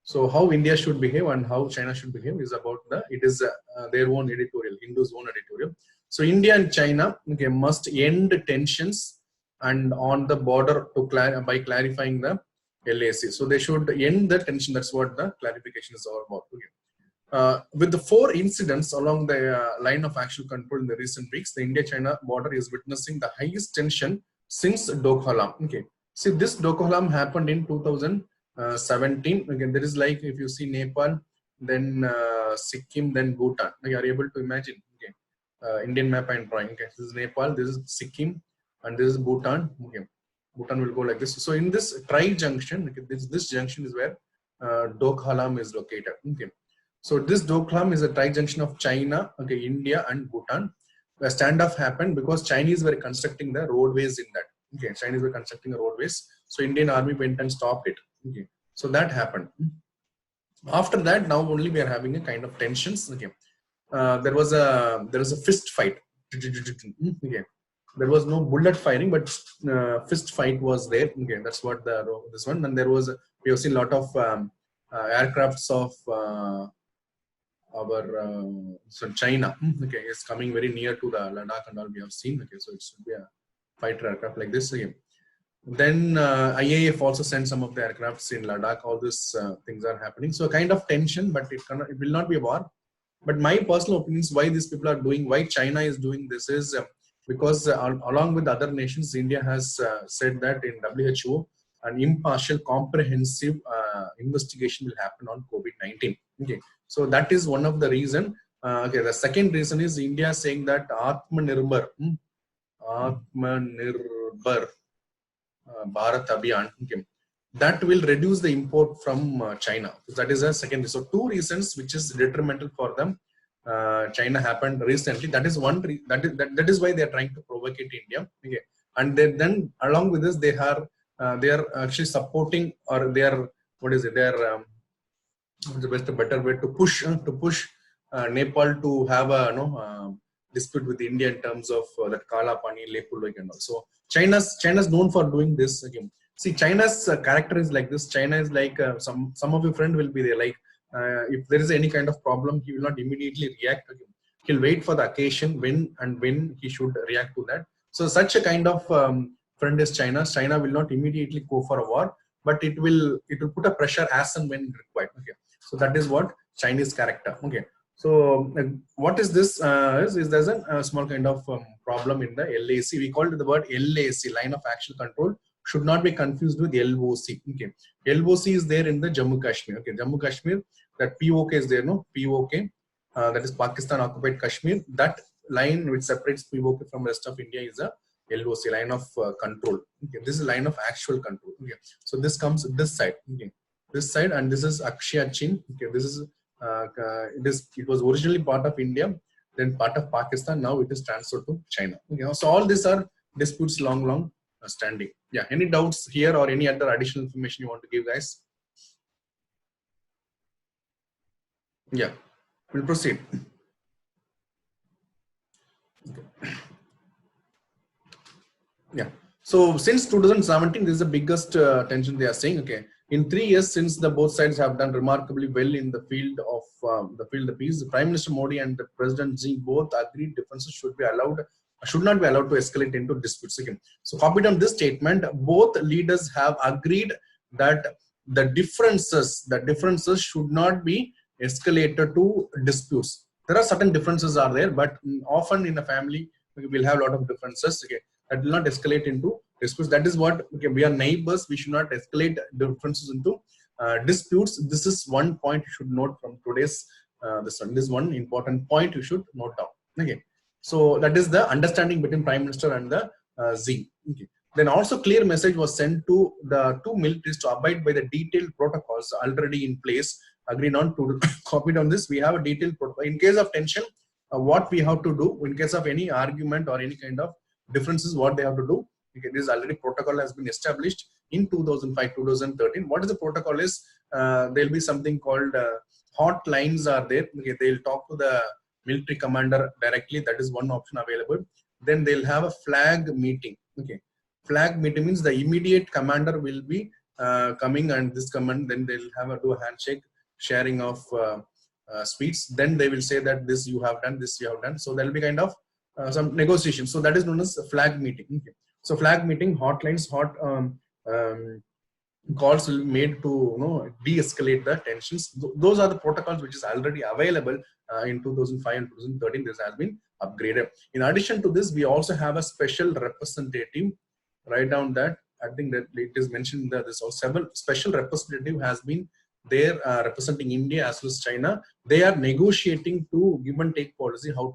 So how India should behave and how China should behave is about their own editorial, Hindu's own editorial. So India and China, okay, must end tensions and on the border by clarifying the LAC. So they should end the tension. That's what the clarification is all about. Okay. With the 4 incidents along the line of actual control in the recent weeks, the India-China border is witnessing the highest tension since Dokhalam. Okay, see, this Dokhalam happened in 2017. Again, there is like, if you see Nepal, then Sikkim, then Bhutan. You are able to imagine. Okay, Indian map I'm drawing. Okay, this is Nepal, this is Sikkim, and this is Bhutan. Okay, Bhutan will go like this. So in this tri-junction, okay, this junction is where Dokhalam is located. Okay. So this Doklam is a tri-junction of China, okay, India and Bhutan. A standoff happened because Chinese were constructing the roadways in that. Okay, Chinese were constructing the roadways. So Indian army went and stopped it. Okay, so that happened. After that, now only we are having a kind of tensions. Okay, there was a fist fight. Okay, there was no bullet firing, but fist fight was there. Okay, that's what this one. And there was we have seen a lot of aircrafts of so China, okay, is coming very near to the Ladakh and all we have seen. Okay, so it should be a fighter aircraft like this again. Then IAF also sent some of the aircrafts in Ladakh. All these things are happening. So a kind of tension, but it will not be a war. But my personal opinion is why these people are doing, why China is doing this is because along with other nations, India has said that in WHO an impartial, comprehensive investigation will happen on COVID-19. Okay, so that is one of the reason. Okay, the second reason is India saying that Atmanirbhar Bharat Abhiyan, okay, that will reduce the import from China. That is a second. So 2 reasons which is detrimental for them. China happened recently. That is one. That is why they are trying to provocate India. Okay, and then along with this, they are actually supporting, or they are, what is it? They are what's the better way to push Nepal to have a dispute with India in terms of that Kala Pani, Lepul and all. So China's known for doing this again. See, China's character is like this. China is like some of your friend will be there. Like if there is any kind of problem, he will not immediately react again. He'll wait for the occasion when he should react to that. So such a kind of friend is China. China will not immediately go for a war, but it will put a pressure as and when required. Okay, so that is what Chinese character. Okay, so what is this? Is there's a small kind of problem in the LAC. We called it the word LAC, line of actual control. Should not be confused with LOC. Okay, LOC is there in the Jammu Kashmir. Okay, Jammu Kashmir, that POK is there, no? POK, that is Pakistan occupied Kashmir. That line which separates POK from rest of India is a LOC, line of control. Okay, this is line of actual control. Okay, so this comes this side. Okay, this side, and this is Akshaya Chin. Okay, this is it was originally part of India, then part of Pakistan. Now it is transferred to China. Okay, so all these are disputes long standing. Yeah, any doubts here or any other additional information you want to give, guys? Yeah, we'll proceed. Okay. Yeah, so since 2017, this is the biggest tension they are saying. Okay, in 3 years since the both sides have done remarkably well in the field of peace, Prime Minister Modi and the President Xi both agreed differences should not be allowed to escalate into disputes. Again, so copied on this statement, both leaders have agreed that the differences should not be escalated to disputes. There are certain differences are there, but often in a family we will have a lot of differences. Okay, that will not escalate into disputes. That is what, okay, we are neighbors. We should not escalate differences into disputes. This is one point you should note from today's this is one important point you should note down. Okay, so that is the understanding between Prime Minister and the Xi. Okay. Then also clear message was sent to the two militaries to abide by the detailed protocols already in place. Agreed on to copied on this. We have a detailed protocol in case of tension. What we have to do in case of any argument or any kind of differences, what they have to do. Okay, this already protocol has been established in 2005, 2013. What is the protocol is? There will be something called hotlines are there. Okay, they'll talk to the military commander directly. That is one option available. Then they'll have a flag meeting. Okay, flag meeting means the immediate commander will be coming and this comment, then they'll have a do a handshake, sharing of sweets. Then they will say that this you have done, this you have done. So there'll be kind of some negotiation. So that is known as a flag meeting. Okay. So flag meeting, hotlines, hot calls will be made to de-escalate the tensions. Those are the protocols which is already available in 2005 and 2013. This has been upgraded. In addition to this, we also have a special representative. Write down that. I think that it is mentioned that this also several special representative has been there representing India as well as China. They are negotiating to give and take policy how to